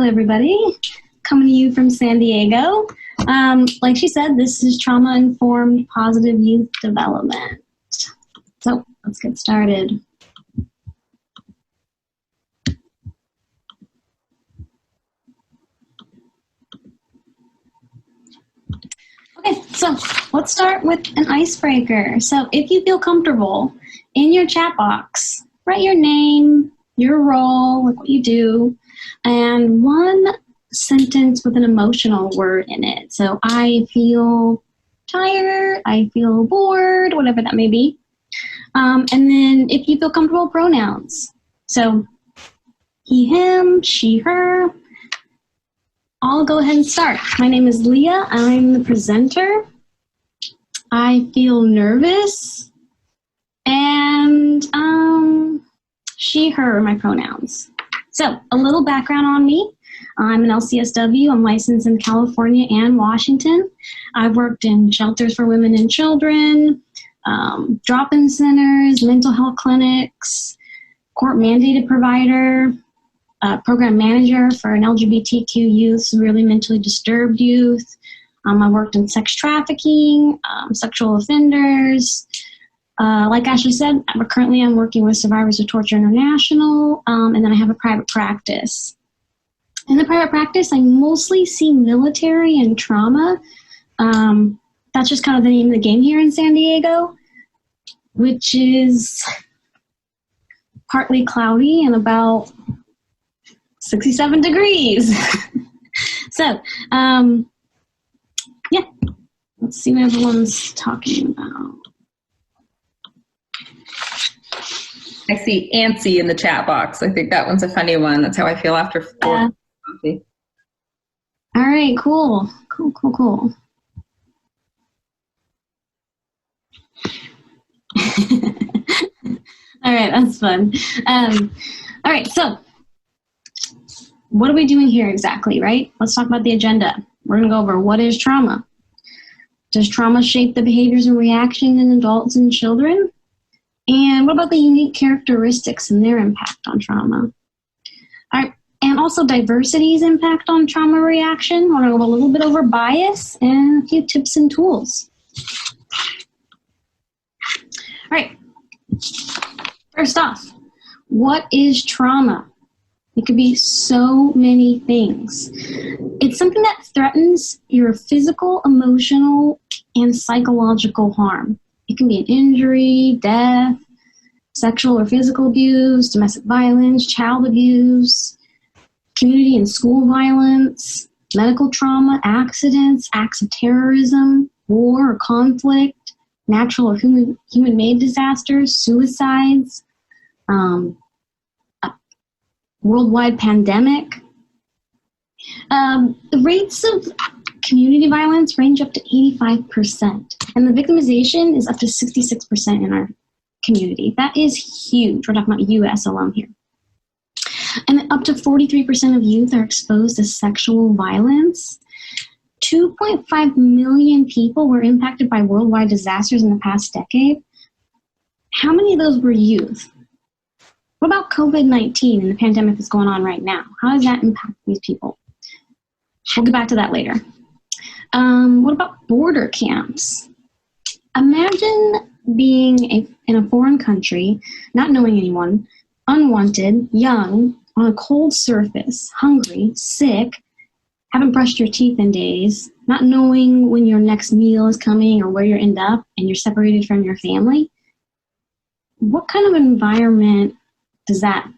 Hello, everybody. Coming to you from San Diego. Like she said, this is trauma-informed positive youth development. So let's get started. Okay, so let's start with an icebreaker. So if you feel comfortable, in your chat box, write your name, your role, like what you do, and one sentence with an emotional word in it. So I feel tired, I feel bored, whatever that may be. And then if you feel comfortable, pronouns. So he, him, she, her. I'll go ahead and start. My name is Leah. I'm the presenter. I feel nervous. And she, her are my pronouns. So a little background on me. I'm an LCSW. I'm licensed in California and Washington. I've worked in shelters for women and children, drop-in centers, mental health clinics, court-mandated provider, program manager for an LGBTQ youth, severely mentally disturbed youth. I worked in sex trafficking, sexual offenders. Like Ashley said, currently I'm working with Survivors of Torture International, and then I have a private practice. In the private practice, I mostly see military and trauma. That's just kind of the name of the game here in San Diego, which is partly cloudy and about 67 degrees. So, yeah, let's see what everyone's talking about. I see antsy in the chat box. I think that one's a funny one. That's how I feel after coffee. All right, cool. Cool. All right, that's fun. All right, so what are we doing here exactly, right? Let's talk about the agenda. We're going to go over what is trauma. Does trauma shape the behaviors and reactions in adults and children? And what about the unique characteristics and their impact on trauma? All right, and also diversity's impact on trauma reaction. We're going to go a little bit over bias and a few tips and tools. All right, first off, what is trauma? It could be so many things. It's something that threatens your physical, emotional, and psychological harm. It can be an injury, death, sexual or physical abuse, domestic violence, child abuse, community and school violence, medical trauma, accidents, acts of terrorism, war or conflict, natural or human-made disasters, suicides, worldwide pandemic. The rates of community violence range up to 85%, and the victimization is up to 66% in our community. That is huge. We're talking about U.S. alone here. And up to 43% of youth are exposed to sexual violence. 2.5 million people were impacted by worldwide disasters in the past decade. How many of those were youth? What about COVID-19 and the pandemic that's going on right now? How does that impact these people? We'll get back to that later. What about border camps? Imagine being in a foreign country, not knowing anyone, unwanted, young, on a cold surface, hungry, sick, haven't brushed your teeth in days, not knowing when your next meal is coming or where you end up, and you're separated from your family. What kind of environment does that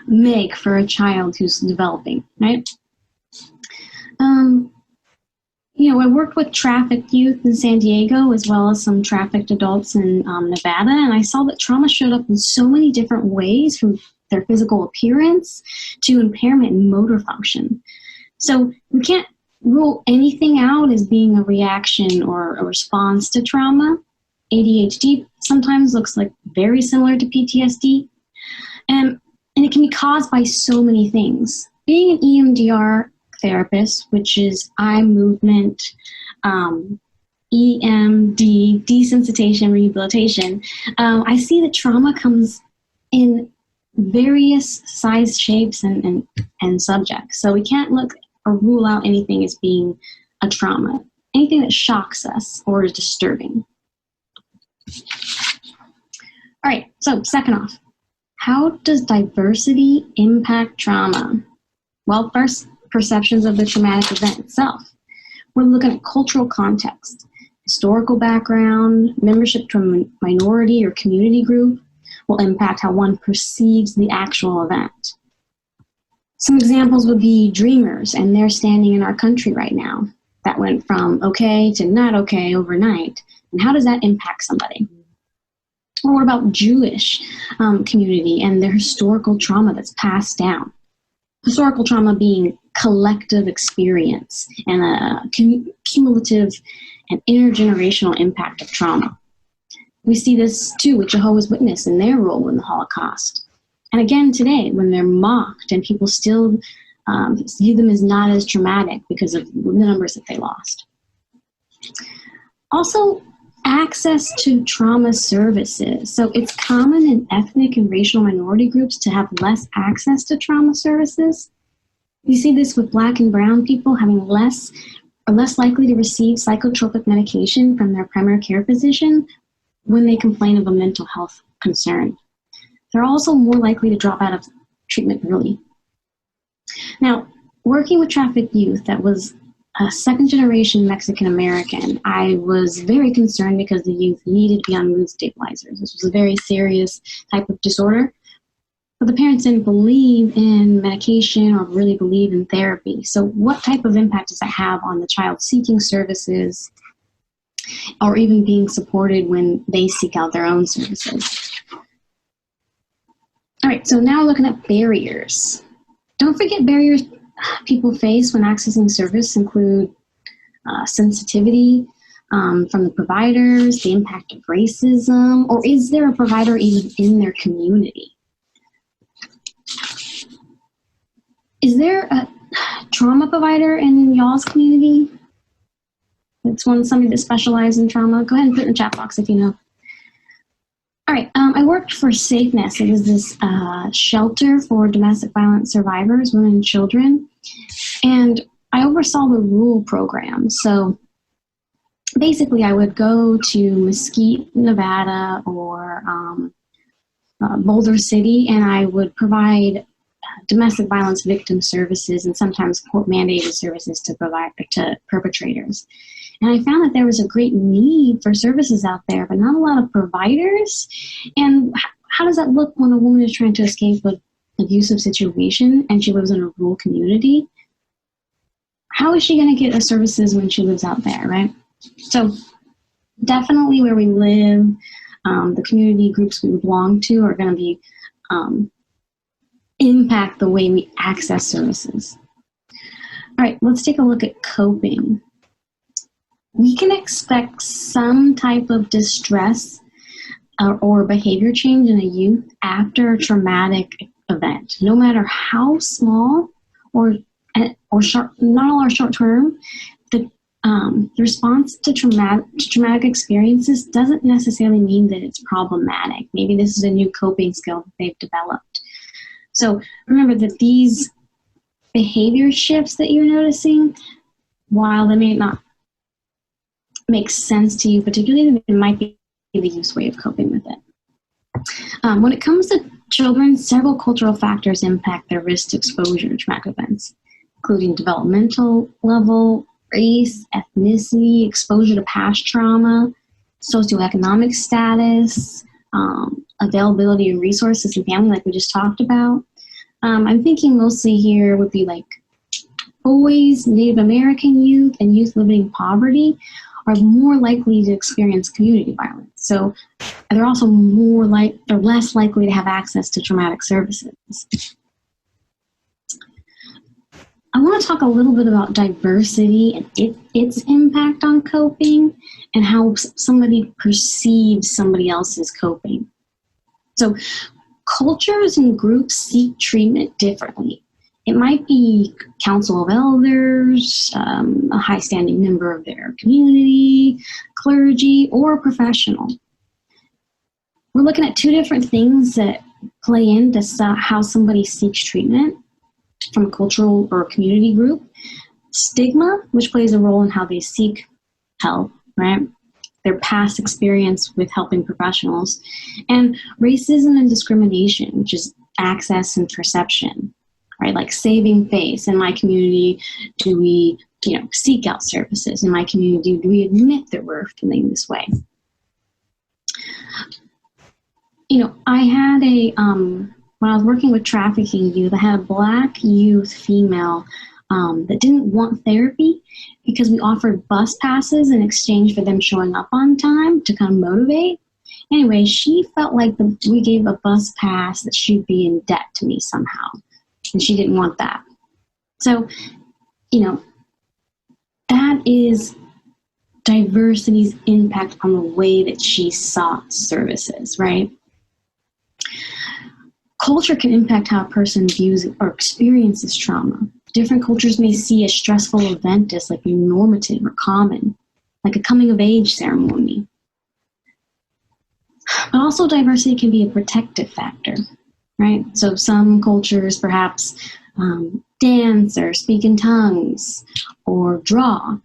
make for a child who's developing, right? I worked with trafficked youth in San Diego as well as some trafficked adults in Nevada, and I saw that trauma showed up in so many different ways, from their physical appearance to impairment in motor function. So we can't rule anything out as being a reaction or a response to trauma. ADHD sometimes looks like very similar to PTSD, and it can be caused by so many things. Being an EMDR therapist, which is eye movement, EMD, desensitization, rehabilitation, I see that trauma comes in various size, shapes, and subjects. So we can't look or rule out anything as being a trauma. Anything that shocks us or is disturbing. All right, so second off, how does diversity impact trauma? Well, first, perceptions of the traumatic event itself. We're looking at cultural context, historical background, membership to a minority or community group will impact how one perceives the actual event. Some examples would be dreamers and their standing in our country right now. That went from okay to not okay overnight. And how does that impact somebody? Or what about Jewish community and their historical trauma that's passed down? Historical trauma being collective experience and a cumulative and intergenerational impact of trauma. We see this too with Jehovah's Witnesses and their role in the Holocaust. And again today, when they're mocked and people still view them as not as traumatic because of the numbers that they lost. Also, access to trauma services. So it's common in ethnic and racial minority groups to have less access to trauma services. You see this with Black and Brown people having less likely to receive psychotropic medication from their primary care physician when they complain of a mental health concern. They're also more likely to drop out of treatment early. Now, working with trafficked youth that was a second-generation Mexican-American, I was very concerned because the youth needed to be on mood stabilizers. This was a very serious type of disorder. But the parents didn't believe in medication or really believe in therapy. So what type of impact does that have on the child seeking services or even being supported when they seek out their own services? All right, so now looking at barriers. Don't forget barriers people face when accessing service include sensitivity from the providers, the impact of racism, or is there a provider even in their community? Is there a trauma provider in y'all's community? It's somebody that specializes in trauma. Go ahead and put it in the chat box if you know. All right, I worked for SafeNest. It was this shelter for domestic violence survivors, women and children, and I oversaw the rural program. So basically, I would go to Mesquite, Nevada, or Boulder City, and I would provide domestic violence victim services and sometimes court-mandated services to perpetrators. And I found that there was a great need for services out there, but not a lot of providers. And how does that look when a woman is trying to escape an abusive situation and she lives in a rural community? How is she going to get the services when she lives out there, right? So definitely where we live, the community groups we belong to are going to be impact the way we access services. All right, let's take a look at coping. We can expect some type of distress or behavior change in a youth after a traumatic event, no matter how small or short, not all are short term. The response to traumatic experiences doesn't necessarily mean that it's problematic. Maybe this is a new coping skill that they've developed. So remember that these behavior shifts that you're noticing, while they may not make sense to you particularly, it might be the youth's way of coping with it. When it comes to children, several cultural factors impact their risk to exposure to traumatic events, including developmental level, race, ethnicity, exposure to past trauma, socioeconomic status, availability of resources and family, like we just talked about. I'm thinking mostly here would be like boys, Native American youth, and youth living in poverty are more likely to experience community violence. So they're also they're less likely to have access to traumatic services. I want to talk a little bit about diversity and its impact on coping and how somebody perceives somebody else's coping. So cultures and groups seek treatment differently. It might be council of elders, a high-standing member of their community, clergy, or a professional. We're looking at two different things that play into how somebody seeks treatment from a cultural or community group. Stigma, which plays a role in how they seek help, right? Their past experience with helping professionals. And racism and discrimination, which is access and perception, right? Like saving face. In my community, do we, seek out services? In my community, do we admit that we're feeling this way? I had when I was working with trafficking youth, I had a Black youth female that didn't want therapy because we offered bus passes in exchange for them showing up on time to kind of motivate. Anyway, she felt like we gave a bus pass that she'd be in debt to me somehow, and she didn't want that. So, that is diversity's impact on the way that she sought services, right? Culture can impact how a person views or experiences trauma. Different cultures may see a stressful event as like normative or common, like a coming of age ceremony. But also diversity can be a protective factor, right? So some cultures perhaps dance or speak in tongues or draw.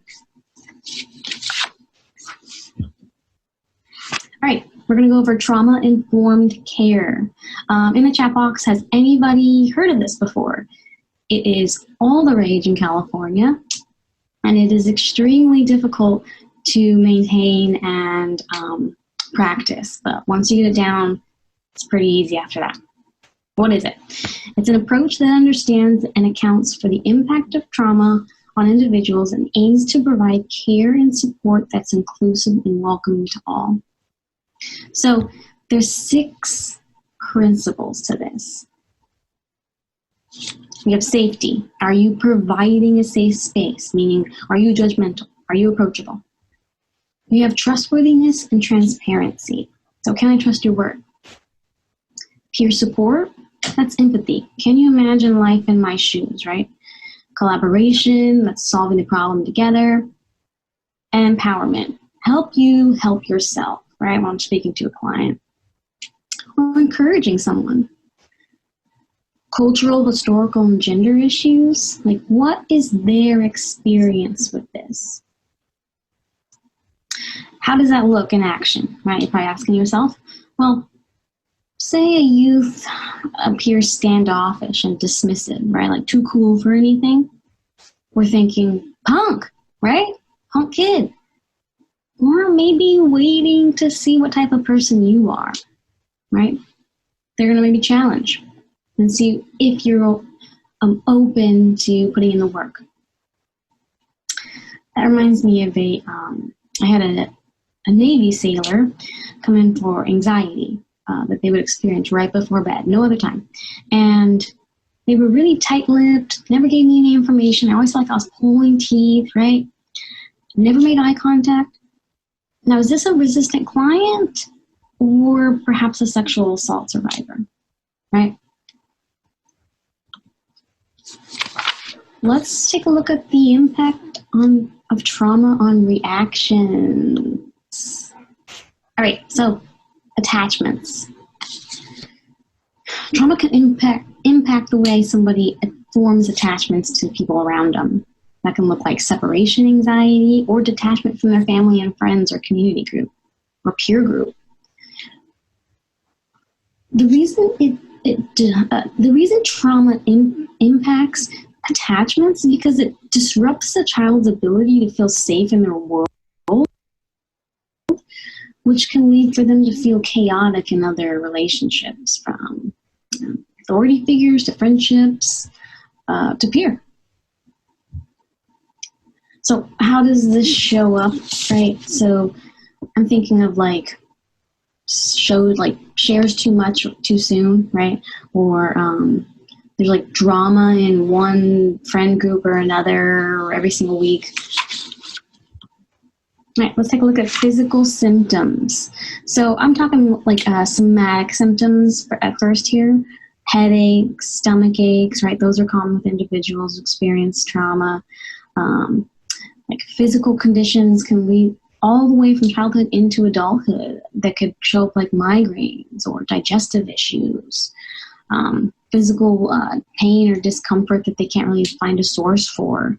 All right, we're going to go over trauma-informed care. In the chat box, has anybody heard of this before? It is all the rage in California, and it is extremely difficult to maintain and practice. But once you get it down, it's pretty easy after that. What is it? It's an approach that understands and accounts for the impact of trauma on individuals and aims to provide care and support that's inclusive and welcoming to all. So there's 6 principles to this. We have safety. Are you providing a safe space? Meaning, are you judgmental? Are you approachable? We have trustworthiness and transparency. So can I trust your word? Peer support, that's empathy. Can you imagine life in my shoes, right? Collaboration, that's solving the problem together. And empowerment, help you help yourself, right? When I'm speaking to a client. Or encouraging someone. Cultural, historical, and gender issues, like what is their experience with this? How does that look in action, right? You're probably asking yourself, well, say a youth appears standoffish and dismissive, right? Like too cool for anything. We're thinking punk, right? Punk kid. Or maybe waiting to see what type of person you are, right? They're going to maybe challenge and see if you're open to putting in the work. That reminds me of I had a Navy sailor come in for anxiety that they would experience right before bed, no other time. And they were really tight-lipped, never gave me any information. I always felt like I was pulling teeth, right? Never made eye contact. Now, is this a resistant client or perhaps a sexual assault survivor, right? Let's take a look at the impact of trauma on reactions. All right, so attachments. Trauma can impact the way somebody forms attachments to people around them. That can look like separation anxiety or detachment from their family and friends or community group or peer group. The reason trauma impacts attachments is because it disrupts a child's ability to feel safe in their world, which can lead for them to feel chaotic in other relationships, from authority figures to friendships to peer. So how does this show up, right? So I'm thinking of like shares too much too soon, right? Or there's like drama in one friend group or another every single week. All right, let's take a look at physical symptoms. So I'm talking like somatic symptoms at first here. Headaches, stomach aches, right? Those are common with individuals who experience trauma. Like physical conditions can all the way from childhood into adulthood that could show up like migraines or digestive issues, physical pain or discomfort that they can't really find a source for.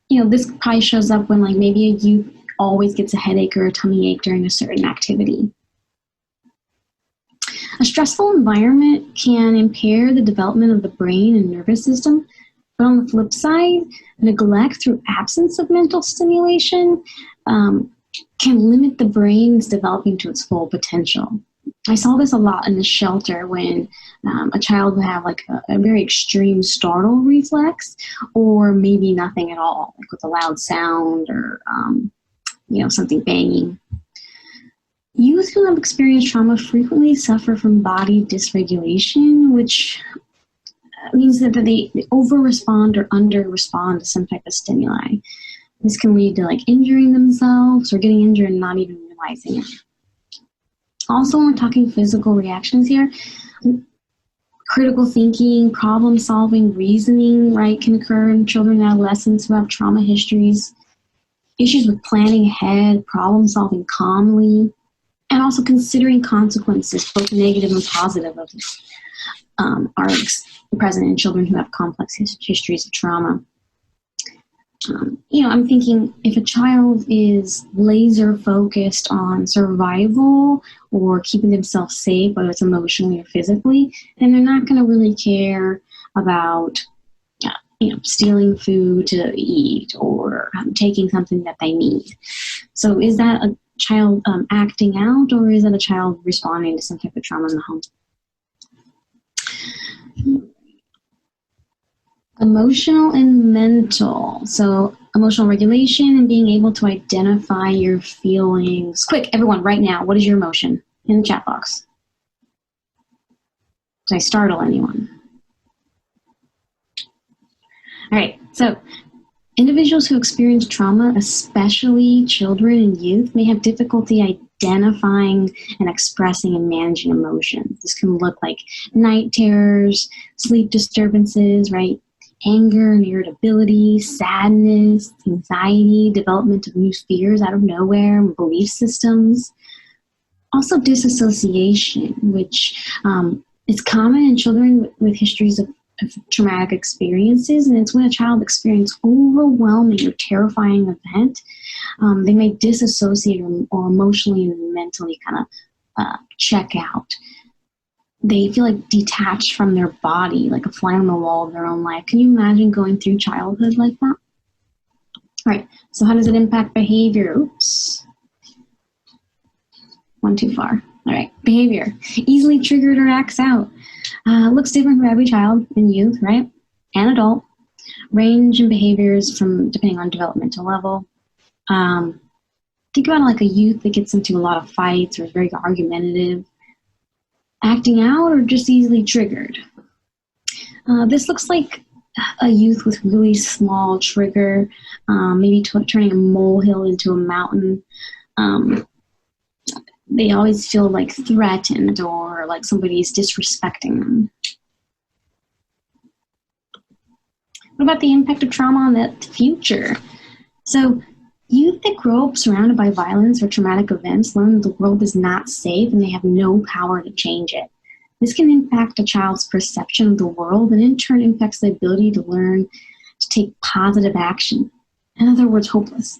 This probably shows up when like maybe a youth always gets a headache or a tummy ache during a certain activity. A stressful environment can impair the development of the brain and nervous system, but on the flip side, neglect through absence of mental stimulation can limit the brain's developing to its full potential. I saw this a lot in the shelter when a child would have like a very extreme startle reflex, or maybe nothing at all, like with a loud sound or something banging. Youth who have experienced trauma frequently suffer from body dysregulation, which means that they over-respond or under-respond to some type of stimuli. This can lead to like injuring themselves or getting injured and not even realizing it. Also, when we're talking physical reactions here, critical thinking, problem solving, reasoning, right, can occur in children and adolescents who have trauma histories. Issues with planning ahead, problem solving calmly, and also considering consequences, both negative and positive, of are present in children who have complex histories of trauma. I'm thinking if a child is laser focused on survival or keeping themselves safe, whether it's emotionally or physically, then they're not going to really care about stealing food to eat or taking something that they need. So is that a child acting out, or is it a child responding to some type of trauma in the home? Emotional and mental. So emotional regulation and being able to identify your feelings. Quick, everyone, right now, what is your emotion? In the chat box. Did I startle anyone? All right, so individuals who experience trauma, especially children and youth, may have difficulty identifying and expressing and managing emotions. This can look like night terrors, sleep disturbances, right? Anger and irritability, sadness, anxiety, development of new fears out of nowhere, belief systems. Also disassociation, which is common in children with histories of traumatic experiences, and it's when a child experiences overwhelming or terrifying event, they may disassociate or emotionally and mentally kind of check out. They feel like detached from their body, like a fly on the wall of their own life. Can you imagine going through childhood like that? All right, so how does it impact behavior? Oops. One too far. All right, behavior. Easily triggered or acts out. Looks different for every child and youth, right? And adult. Range in behaviors from depending on developmental level. Think about like a youth that gets into a lot of fights or is very argumentative. Acting out or just easily triggered. This looks like a youth with really small trigger, maybe turning a molehill into a mountain. They always feel like threatened or like somebody's disrespecting them. What about the impact of trauma on the future? So youth that grow up surrounded by violence or traumatic events learn that the world is not safe and they have no power to change it. This can impact a child's perception of the world and in turn impacts the ability to learn to take positive action. In other words, hopeless.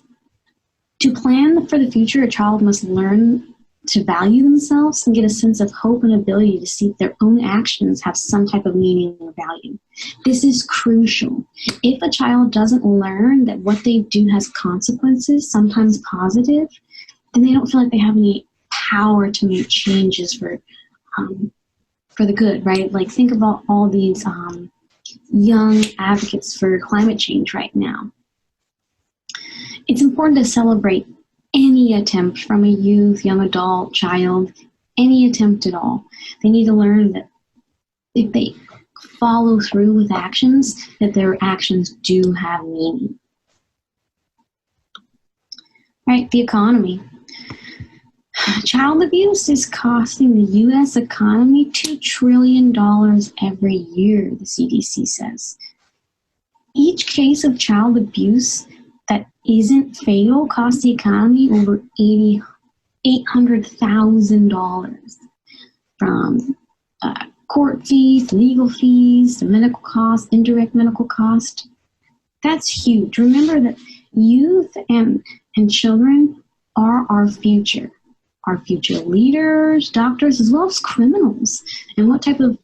To plan for the future, a child must learn to value themselves and get a sense of hope and ability to see if their own actions have some type of meaning or value. This is crucial. If a child doesn't learn that what they do has consequences, sometimes positive, then they don't feel like they have any power to make changes for the good, right? Like think about all these young advocates for climate change right now. It's important to celebrate any attempt from a youth, young adult, child, any attempt at all. They need to learn that if they follow through with actions, that their actions do have meaning. Right, the economy. Child abuse is costing the U.S. economy $2 trillion every year, the CDC says. Each case of child abuse that isn't fatal cost the economy over $800,000 from court fees, legal fees, to medical costs, indirect medical cost. That's huge. Remember that youth and children are our future leaders, doctors, as well as criminals. And what type of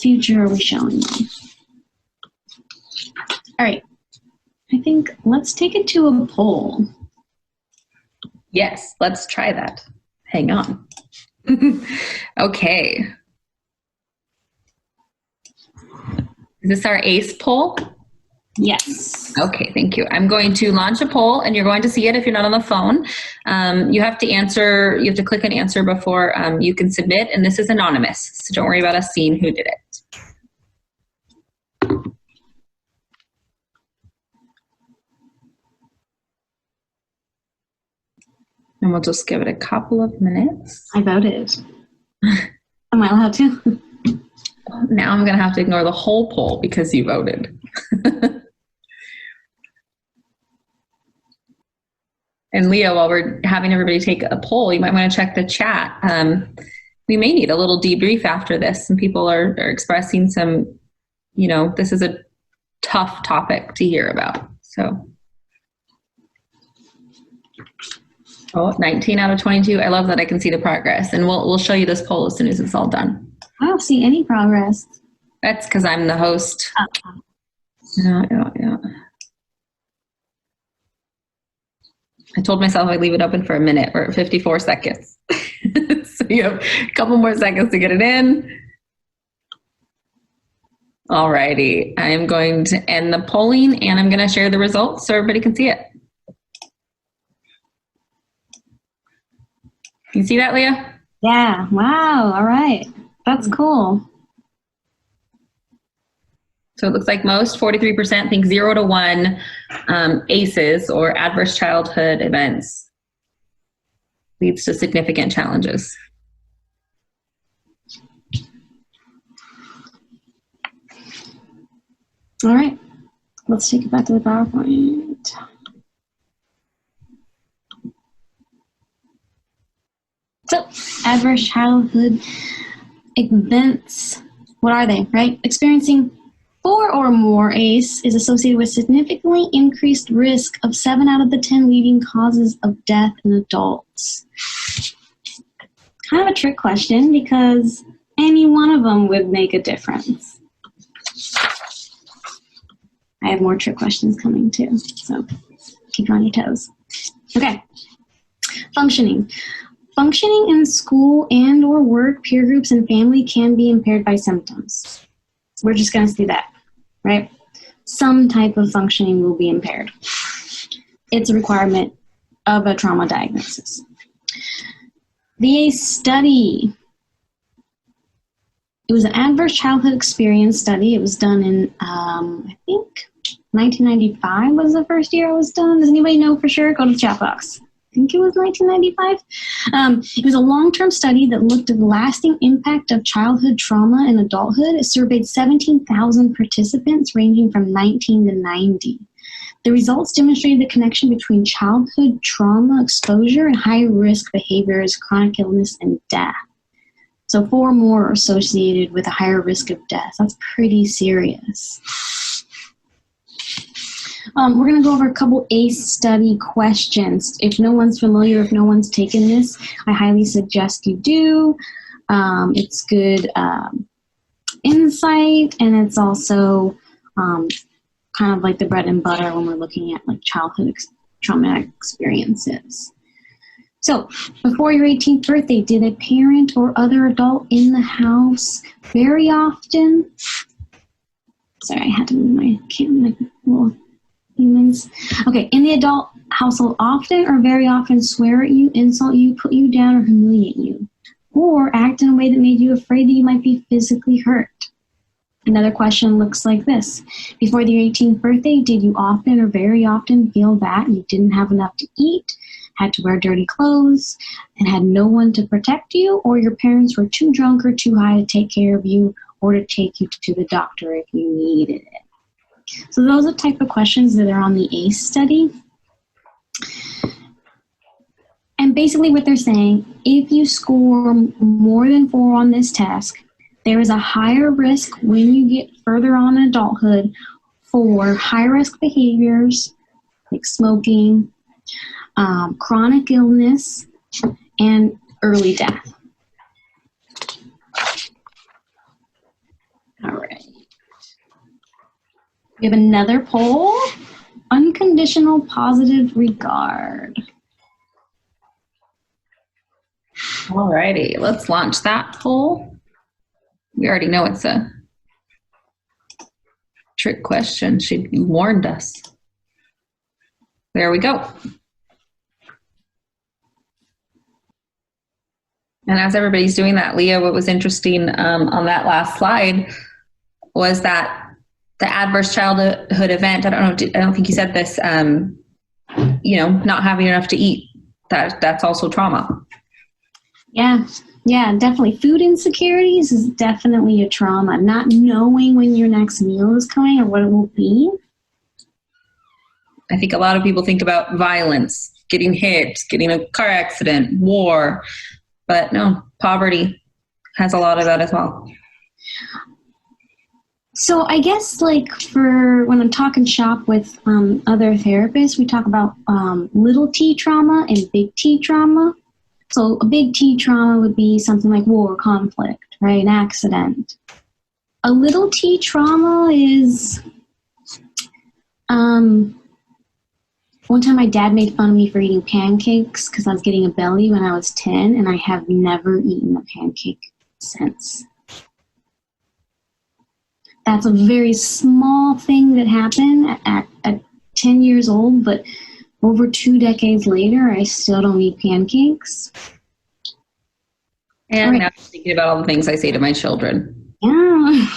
future are we showing them? All right. I think let's take it to a poll. Yes, let's try that. Hang on. Okay. Is this our ACE poll? Yes. Okay, thank you. I'm going to launch a poll, and you're going to see it if you're not on the phone. You have to answer, you have to click an answer before you can submit, and this is anonymous, so don't worry about us seeing who did it. And we'll just give it a couple of minutes. I voted. Am I allowed to? Now I'm going to have to ignore the whole poll because you voted. And Leah, while we're having everybody take a poll, you might want to check the chat. We may need a little debrief after this. Some people are expressing some, this is a tough topic to hear about. So, 19 out of 22. I love that I can see the progress. And we'll show you this poll as soon as it's all done. I don't see any progress. That's because I'm the host. Yeah. I told myself I'd leave it open for a minute. We're at 54 seconds. So you have a couple more seconds to get it in. All righty. I'm going to end the polling, and I'm going to share the results so everybody can see it. You see that, Leah? Yeah. Wow. All right. That's cool. So it looks like most, 43%, think 0 to 1 ACEs, or adverse childhood events, leads to significant challenges. All right. Let's take it back to the PowerPoint. So, adverse childhood events, what are they, right? Experiencing 4 or more ACE is associated with significantly increased risk of 7 out of the 10 leading causes of death in adults. Kind of a trick question because any one of them would make a difference. I have more trick questions coming too, so keep on your toes. Okay, functioning. Functioning in school and or work, peer groups, and family can be impaired by symptoms. We're just going to see that, right? Some type of functioning will be impaired. It's a requirement of a trauma diagnosis. The ACE study. It was an adverse childhood experience study. It was done in, I think, 1995 was the first year it was done. Does anybody know for sure? Go to the chat box. I think it was 1995. It was a long-term study that looked at the lasting impact of childhood trauma in adulthood. It surveyed 17,000 participants ranging from 19 to 90. The results demonstrated the connection between childhood trauma exposure and high-risk behaviors, chronic illness, and death. So 4 more are associated with a higher risk of death. That's pretty serious. We're going to go over a couple ACE study questions. If no one's familiar, if no one's taken this, I highly suggest you do. It's good insight, and it's also kind of like the bread and butter when we're looking at like childhood traumatic experiences. So, before your 18th birthday, did a parent or other adult in the house very often? Sorry, I had to move my camera, my little humans. Okay, in the adult household, often or very often swear at you, insult you, put you down, or humiliate you, or act in a way that made you afraid that you might be physically hurt. Another question looks like this. Before your 18th birthday, did you often or very often feel that you didn't have enough to eat, had to wear dirty clothes, and had no one to protect you, or your parents were too drunk or too high to take care of you or to take you to the doctor if you needed it? So those are the type of questions that are on the ACE study. And basically what they're saying, if you score more than 4 on this task, there is a higher risk when you get further on in adulthood for high-risk behaviors like smoking, chronic illness, and early death. All right. We have another poll, unconditional positive regard. All righty, let's launch that poll. We already know it's a trick question. She warned us. There we go. And as everybody's doing that, Leah, what was interesting on that last slide was that the adverse childhood event, I don't think you said this, not having enough to eat, that's also trauma. Yeah, definitely. Food insecurities is definitely a trauma. Not knowing when your next meal is coming or what it will be. I think a lot of people think about violence, getting hit, getting a car accident, war, but no, poverty has a lot of that as well. So I guess for when I'm talking shop with other therapists, we talk about little T trauma and big T trauma. So a big T trauma would be something like war, conflict, right? An accident. A little T trauma is, one time my dad made fun of me for eating pancakes because I was getting a belly when I was 10, and I have never eaten a pancake since. That's a very small thing that happened at 10 years old, but over 2 decades later, I still don't eat pancakes. And right. Now I'm thinking about all the things I say to my children. Yeah. I'm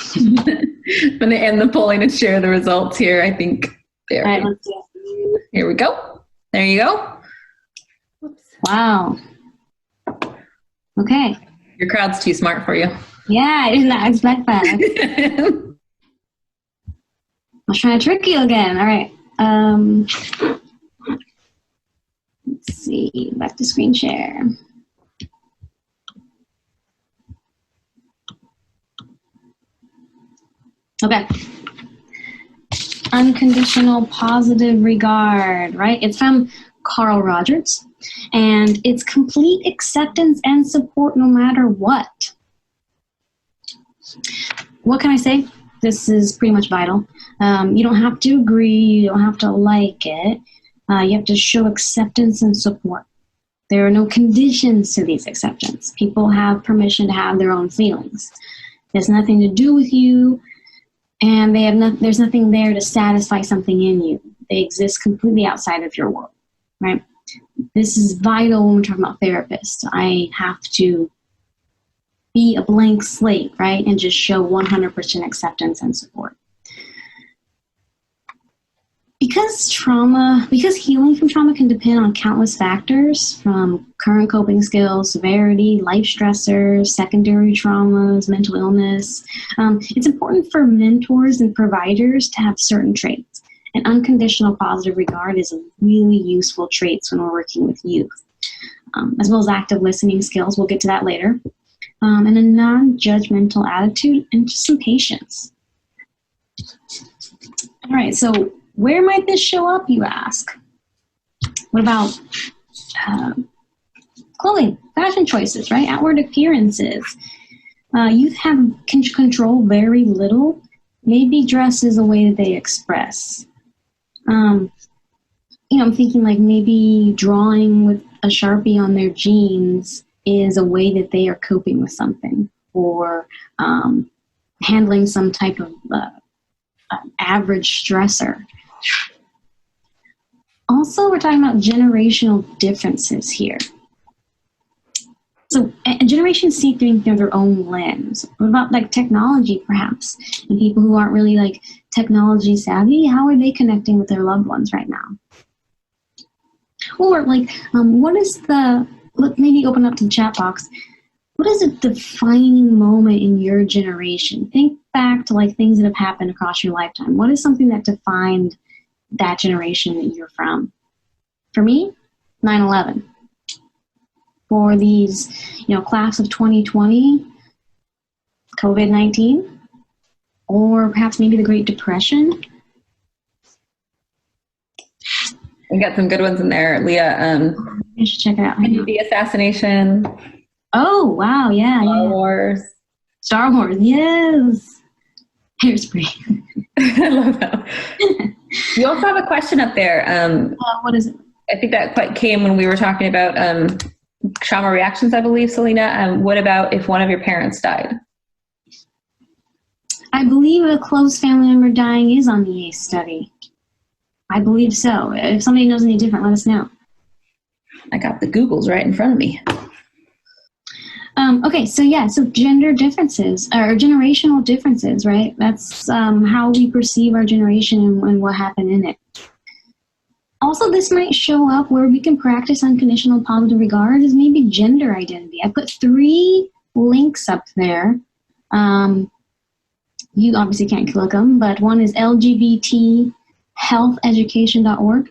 going to end the polling and share the results here, I think. There. All right, let's do it. Here we go. There you go. Oops. Wow. Okay. Your crowd's too smart for you. Yeah, I did not expect that. I was trying to trick you again. All right. Let's see. Back to screen share. Okay. Unconditional positive regard, right? It's from Carl Rogers, and it's complete acceptance and support no matter what. What can I say? This is pretty much vital. You don't have to agree. You don't have to like it. You have to show acceptance and support. There are no conditions to these acceptance. People have permission to have their own feelings. There's nothing to do with you, and there's nothing there to satisfy something in you. They exist completely outside of your world, right? This is vital when we're talking about therapists. I have to be a blank slate, right? And just show 100% acceptance and support. Because healing from trauma can depend on countless factors, from current coping skills, severity, life stressors, secondary traumas, mental illness, it's important for mentors and providers to have certain traits. And unconditional positive regard is a really useful trait when we're working with youth, as well as active listening skills. We'll get to that later. And a non-judgmental attitude and just some patience. All right, so where might this show up, you ask? What about clothing, fashion choices, right? Outward appearances. Youth can control very little. Maybe dress is a way that they express. I'm thinking like maybe drawing with a Sharpie on their jeans is a way that they are coping with something, or handling some type of average stressor. Also, we're talking about generational differences here. So generations see things through their own lens. What about like technology, perhaps? And people who aren't really like technology savvy, how are they connecting with their loved ones right now? Or like, maybe open up to the chat box. What is a defining moment in your generation? Think back to like things that have happened across your lifetime. What is something that defined that generation that you're from? For me, 9/11. For these, class of 2020, COVID-19, or perhaps maybe the Great Depression. We got some good ones in there, Leah. You should check it out. The assassination. Oh, wow. Yeah. Star Wars. Star Wars. Yes. Hairspray. I love that. You also have a question up there. What is it? I think that quite came when we were talking about trauma reactions, I believe, Selena. What about if one of your parents died? I believe a close family member dying is on the ACE study. I believe so. If somebody knows any different, let us know. I got the Googles right in front of me. Okay, so gender differences, or generational differences, right? That's how we perceive our generation and what happened in it. Also, this might show up where we can practice unconditional positive regard is maybe gender identity. I put 3 links up there. You obviously can't click them, but one is LGBThealtheducation.org,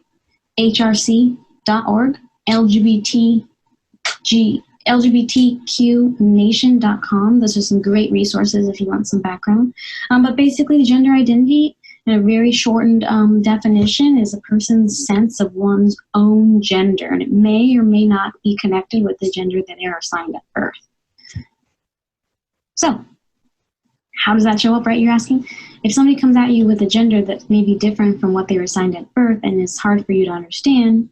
HRC.org, LGBTQnation.com. Those are some great resources if you want some background. But basically, the gender identity, in a very shortened definition, is a person's sense of one's own gender, and it may or may not be connected with the gender that they are assigned at birth. So, how does that show up, right, you're asking? If somebody comes at you with a gender that may be different from what they were assigned at birth and is hard for you to understand,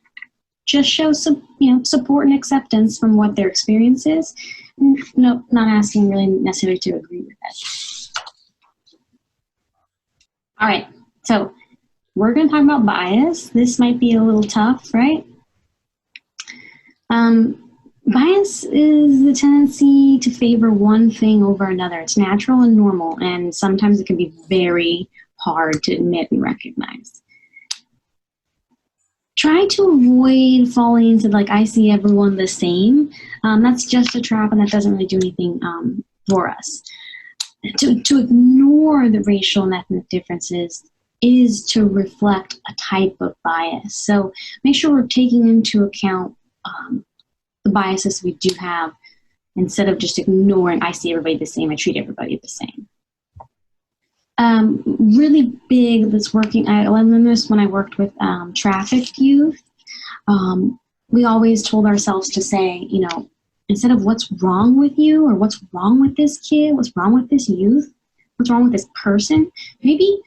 just show some, support and acceptance from what their experience is. No, not asking really necessarily to agree with that. All right, so we're going to talk about bias. This might be a little tough, right? Bias is the tendency to favor one thing over another. It's natural and normal, and sometimes it can be very hard to admit and recognize. Try to avoid falling into I see everyone the same. That's just a trap, and that doesn't really do anything for us. To ignore the racial and ethnic differences is to reflect a type of bias. So make sure we're taking into account the biases we do have, instead of just ignoring, I see everybody the same, I treat everybody the same. Really big that's working, I learned this when I worked with trafficked youth. We always told ourselves to say, instead of what's wrong with you, or what's wrong with this kid, what's wrong with this youth, what's wrong with this person, maybe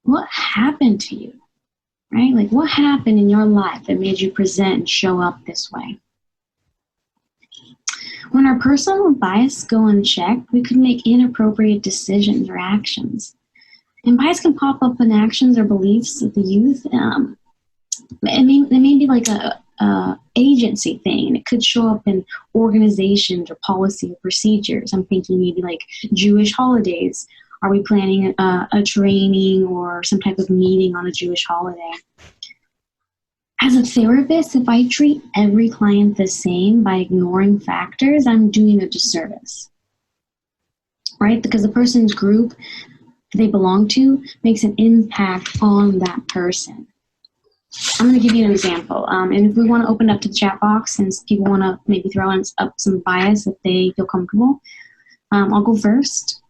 what happened to you, right? What happened in your life that made you present and show up this way? When our personal bias go unchecked, we could make inappropriate decisions or actions. And bias can pop up in actions or beliefs of the youth. It may be a agency thing, and it could show up in organizations or policy or procedures. I'm thinking maybe Jewish holidays. Are we planning a training or some type of meeting on a Jewish holiday? As a therapist, if I treat every client the same by ignoring factors, I'm doing a disservice, right? Because the person's group they belong to makes an impact on that person. I'm going to give you an example. And if we want to open up to the chat box, since people want to maybe throw up some bias if they feel comfortable, I'll go first.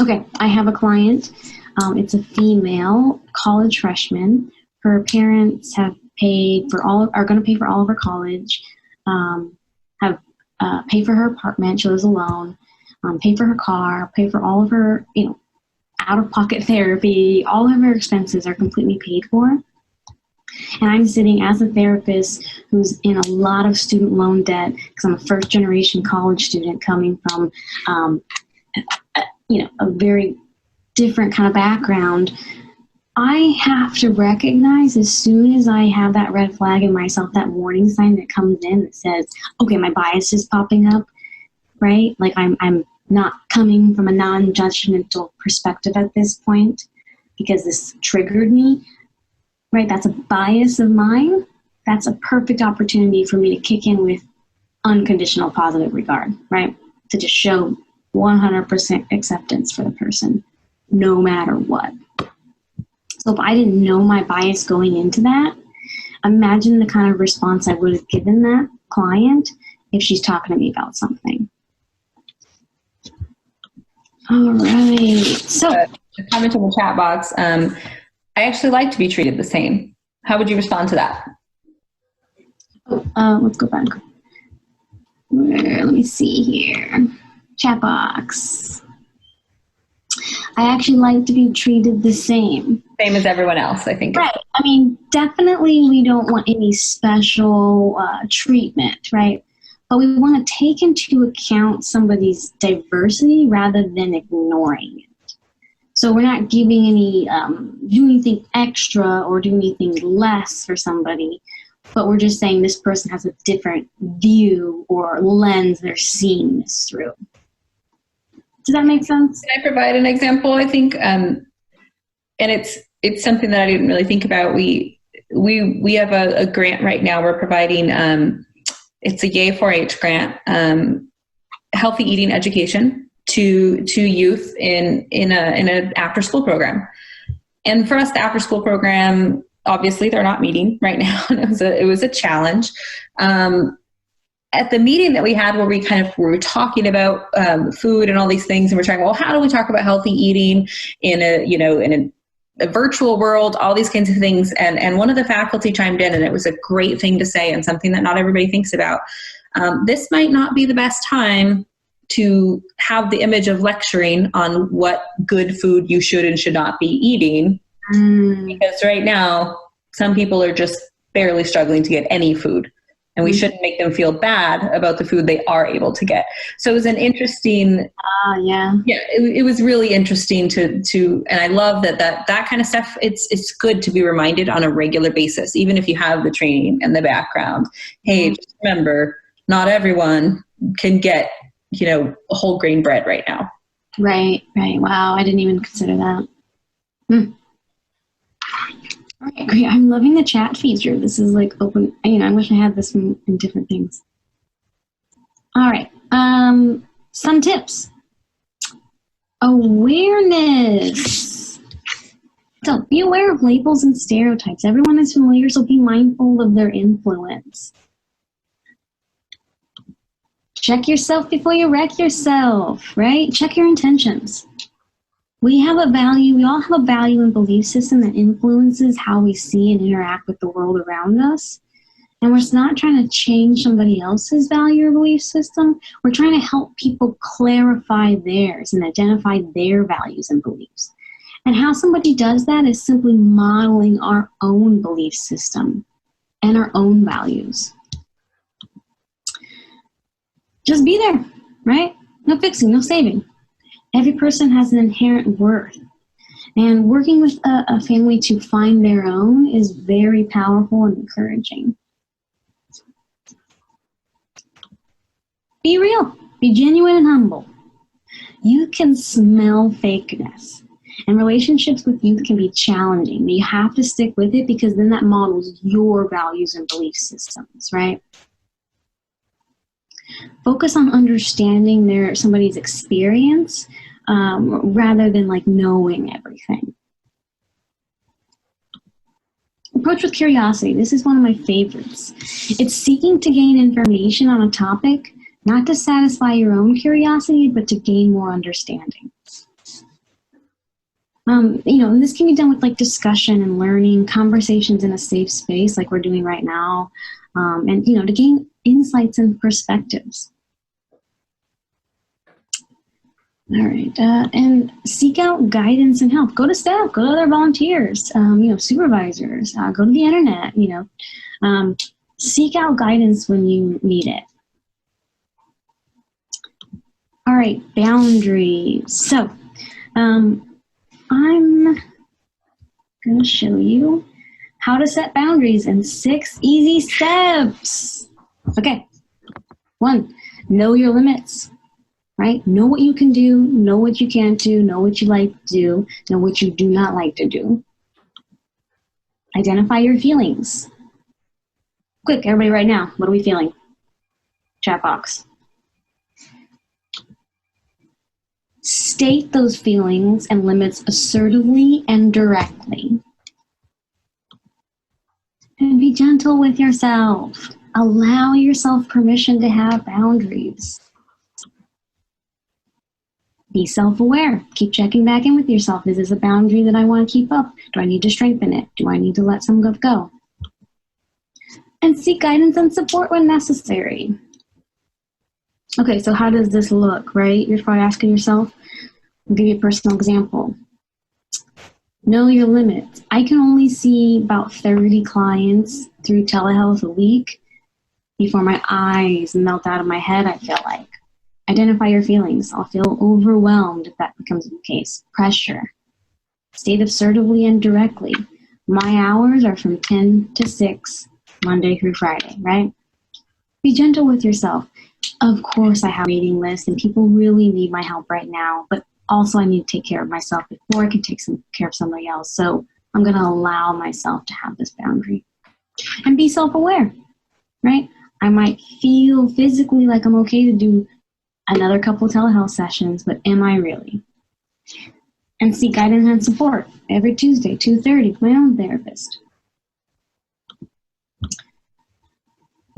Okay, I have a client. It's a female college freshman. Her parents have are going to pay for all of her college, have paid for her apartment. She lives alone. Pay for her car, pay for all of her, out-of-pocket therapy. All of her expenses are completely paid for. And I'm sitting as a therapist who's in a lot of student loan debt because I'm a first-generation college student coming from, a very different kind of background. I have to recognize as soon as I have that red flag in myself, that warning sign that comes in that says, okay, my bias is popping up, right? I'm not coming from a non-judgmental perspective at this point because this triggered me, right? That's a bias of mine. That's a perfect opportunity for me to kick in with unconditional positive regard, right? To just show 100% acceptance for the person, no matter what. So if I didn't know my bias going into that, imagine the kind of response I would have given that client if she's talking to me about something. All right. So a comment in the chat box. I actually like to be treated the same. How would you respond to that? Let's go back. Let me see here. Chat box. I actually like to be treated the same. Same as everyone else, I think. Right. I mean, definitely we don't want any special treatment, right? But we want to take into account somebody's diversity rather than ignoring it. So we're not giving any, doing anything extra or doing anything less for somebody, but we're just saying this person has a different view or lens they're seeing this through. Does that make sense? Can I provide an example? I think, and it's something that I didn't really think about. We have a grant right now. We're providing, it's a Yay 4-H grant, healthy eating education to youth in an after school program. And for us, the after school program, obviously they're not meeting right now. And it was a challenge. At the meeting that we had where we were talking about food and all these things, and we're talking, well, how do we talk about healthy eating in a virtual world, all these kinds of things. And one of the faculty chimed in, and it was a great thing to say and something that not everybody thinks about. This might not be the best time to have the image of lecturing on what good food you should and should not be eating. Because right now, some people are just barely struggling to get any food. And we shouldn't make them feel bad about the food they are able to get. So it was an interesting, it was really interesting to, and I love that kind of stuff. It's good to be reminded on a regular basis, even if you have the training and the background. Hey, just remember, not everyone can get, whole grain bread right now. Right. Wow, I didn't even consider that. All right, great. I'm loving the chat feature. This is like open. I wish I had this in different things. All right. Some tips. Awareness. So be aware of labels and stereotypes. Everyone is familiar, so be mindful of their influence. Check yourself before you wreck yourself, right? Check your intentions. We all have a value and belief system that influences how we see and interact with the world around us. And we're not trying to change somebody else's value or belief system. We're trying to help people clarify theirs and identify their values and beliefs. And how somebody does that is simply modeling our own belief system and our own values. Just be there, right? No fixing, no saving. Every person has an inherent worth. And working with a family to find their own is very powerful and encouraging. Be real. Be genuine and humble. You can smell fakeness. And relationships with youth can be challenging. But you have to stick with it because then that models your values and belief systems, right? Focus on understanding somebody's experience rather than knowing everything. Approach with curiosity. This is one of my favorites. It's seeking to gain information on a topic, not to satisfy your own curiosity, but to gain more understanding. And this can be done with discussion and learning, conversations in a safe space like we're doing right now, and to gain insights and perspectives. All right, and seek out guidance and help. Go to staff, go to other volunteers, supervisors, go to the internet, seek out guidance when you need it. All right, boundaries. So I'm going to show you how to set boundaries in 6 easy steps. Okay, 1, know your limits. Right? Know what you can do, know what you can't do, know what you like to do, know what you do not like to do. Identify your feelings. Quick, everybody right now, what are we feeling? Chat box. State those feelings and limits assertively and directly. Be gentle with yourself. Allow yourself permission to have boundaries. Be self-aware. Keep checking back in with yourself. Is this a boundary that I want to keep up? Do I need to strengthen it? Do I need to let some of go? And seek guidance and support when necessary. Okay, so how does this look, right? You're probably asking yourself. I'll give you a personal example. Know your limits. I can only see about 30 clients through telehealth a week before my eyes melt out of my head, I feel like. Identify your feelings. I'll feel overwhelmed if that becomes the case. Pressure. State assertively and directly. My hours are from 10 to 6, Monday through Friday, right? Be gentle with yourself. Of course I have a waiting list and people really need my help right now, but also I need to take care of myself before I can take care of somebody else. So I'm going to allow myself to have this boundary. And be self-aware, right? I might feel physically like I'm okay to do another couple telehealth sessions, but am I really? And seek guidance and support every Tuesday, 2:30, with my own therapist.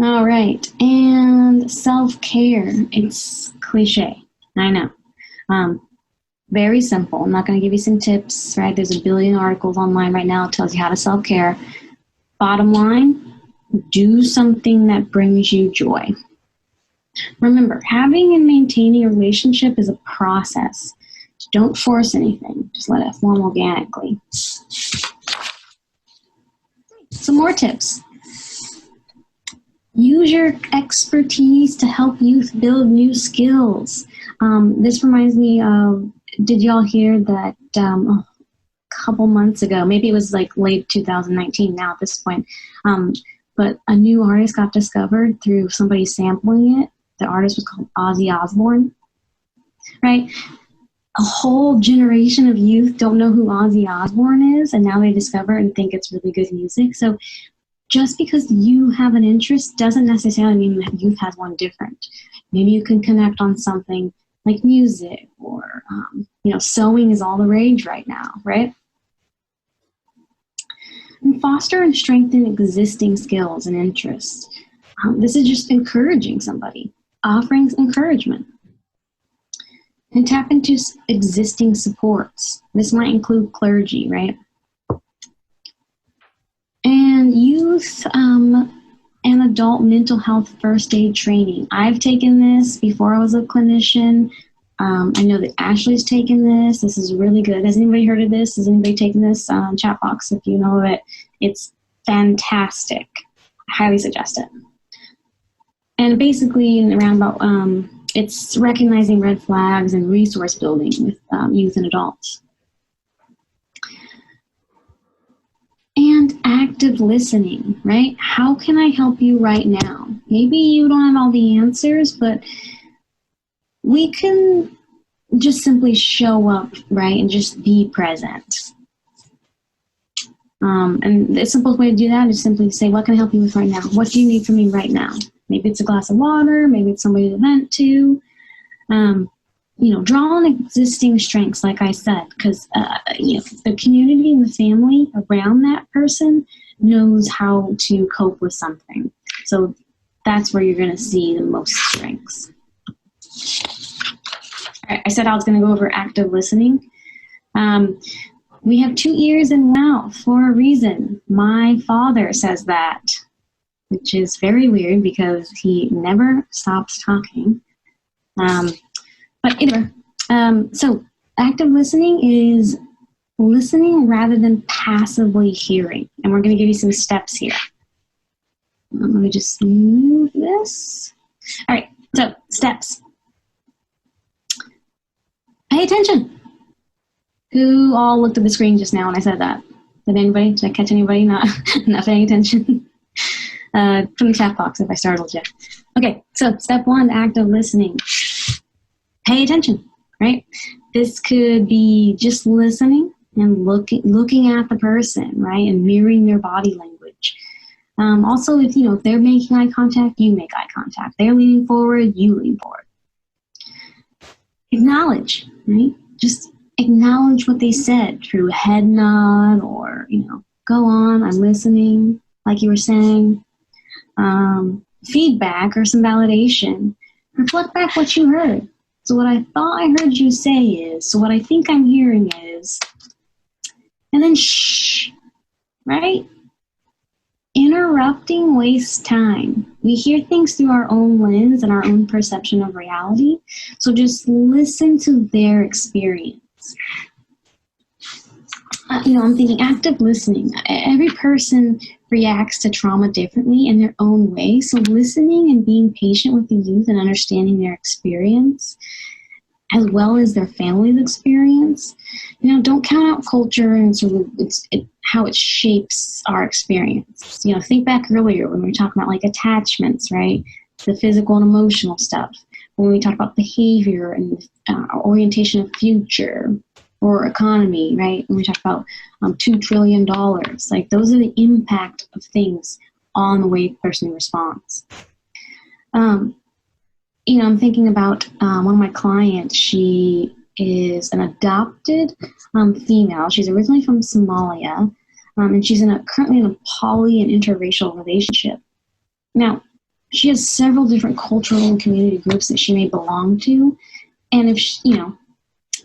All right, and self-care. It's cliche, I know. Very simple. I'm not going to give you some tips, right? There's a billion articles online right now that tells you how to self-care. Bottom line, do something that brings you joy. Remember, having and maintaining a relationship is a process. Don't force anything. Just let it form organically. Some more tips. Use your expertise to help youth build new skills. This reminds me of, did y'all hear that a couple months ago, maybe it was like late 2019 now at this point, but a new artist got discovered through somebody sampling it. The artist was called Ozzy Osbourne, right? A whole generation of youth don't know who Ozzy Osbourne is, and now they discover and think it's really good music. So just because you have an interest doesn't necessarily mean that youth has one different. Maybe you can connect on something like music or, sewing is all the rage right now, right? And foster and strengthen existing skills and interests. This is just encouraging somebody, offering encouragement. And tap into existing supports. This might include clergy, right? And youth and adult mental health first aid training. I've taken this before I was a clinician. I know that Ashley's taken this. This is really good. Has anybody heard of this? Has anybody taken this? Chat box if you know of it. It's fantastic. I highly suggest it. And basically, in the roundabout, it's recognizing red flags and resource building with youth and adults. And active listening, right? How can I help you right now? Maybe you don't have all the answers, but we can just simply show up, right? And just be present. And the simplest way to do that is simply say, what can I help you with right now? What do you need from me right now? Maybe it's a glass of water. Maybe it's somebody to vent to. Draw on existing strengths, like I said, because the community and the family around that person knows how to cope with something. So that's where you're going to see the most strengths. All right, I said I was going to go over active listening. We have 2 ears and 1 mouth for a reason. My father says that, which is very weird because he never stops talking. But anyway, so active listening is listening rather than passively hearing. And we're going to give you some steps here. Let me just move this. All right, so steps. Pay attention. Who all looked at the screen just now when I said that? Did anybody? Did I catch anybody not paying attention? From the chat box if I startled you. Okay, so step 1, active listening. Pay attention, right? This could be just listening and looking at the person, right? And mirroring their body language. Also, if they're making eye contact, you make eye contact. They're leaning forward, you lean forward. Acknowledge, right? Just acknowledge what they said through a head nod or, go on, I'm listening. like you were saying, feedback or some validation. Reflect back what you heard. So what I thought I heard you say is, so what I think I'm hearing is, and then shh, right? Interrupting wastes time. We hear things through our own lens and our own perception of reality. So just listen to their experience. I'm thinking active listening. Every person reacts to trauma differently in their own way. So listening and being patient with the youth and understanding their experience, as well as their family's experience. Don't count out culture and sort of how it shapes our experience. Think back earlier when we were talking about like attachments, right? The physical and emotional stuff. When we talked about behavior and orientation of future or economy, right? When we talked about $2 trillion, like those are the impact of things on the way the person responds. I'm thinking about one of my clients. She is an adopted female. She's originally from Somalia, and she's currently in a poly and interracial relationship. Now, she has several different cultural and community groups that she may belong to, and if she,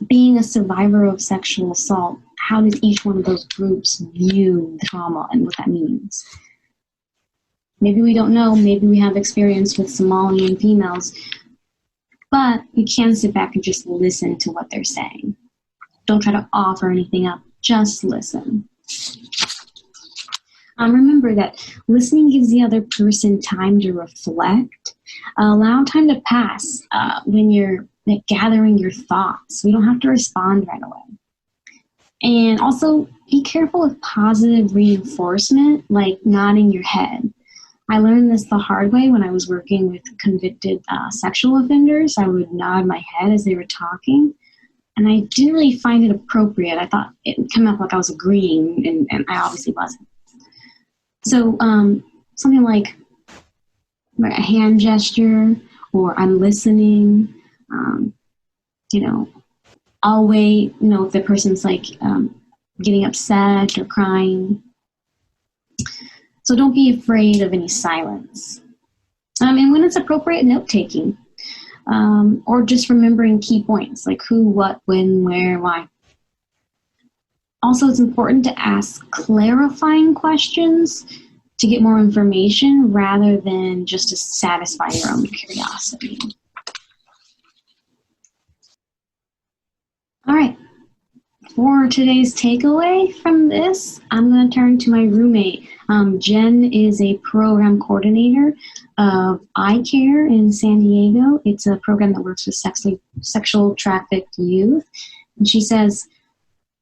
being a survivor of sexual assault, how does each one of those groups view the trauma and what that means? Maybe we don't know. Maybe we have experience with Somalian females, but you can sit back and just listen to what they're saying. Don't try to offer anything up. Just listen. Remember that listening gives the other person time to reflect. Allow time to pass when you're gathering your thoughts. We don't have to respond right away. And also, be careful with positive reinforcement, like nodding your head. I learned this the hard way when I was working with convicted sexual offenders. I would nod my head as they were talking, and I didn't really find it appropriate. I thought it would come up like I was agreeing, and I obviously wasn't. So something like a hand gesture, or I'm listening, I'll wait, if the person's like getting upset or crying. So don't be afraid of any silence. And when it's appropriate, note-taking. Or just remembering key points, like who, what, when, where, why. Also, it's important to ask clarifying questions to get more information rather than just to satisfy your own curiosity. All right. For today's takeaway from this, I'm going to turn to my roommate. Jen is a program coordinator of iCare in San Diego. It's a program that works with sexual trafficked youth. And she says,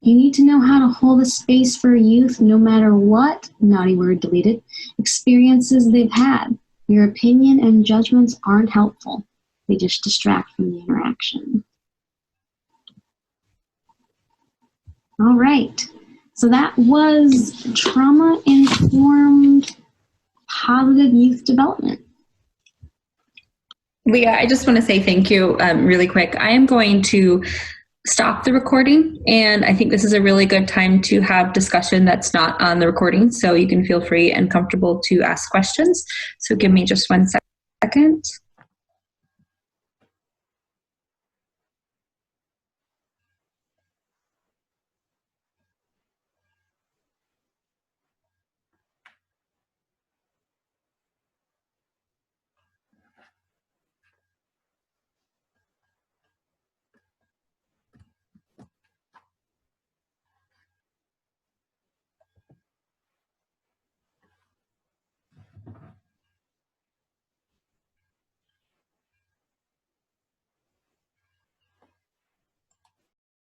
you need to know how to hold a space for youth no matter what, naughty word deleted, experiences they've had. Your opinion and judgments aren't helpful. They just distract from the interaction. All right. So that was trauma-informed positive youth development. Leah, I just want to say thank you really quick. I am going to stop the recording, and I think this is a really good time to have discussion that's not on the recording, so you can feel free and comfortable to ask questions. So give me just 1 second.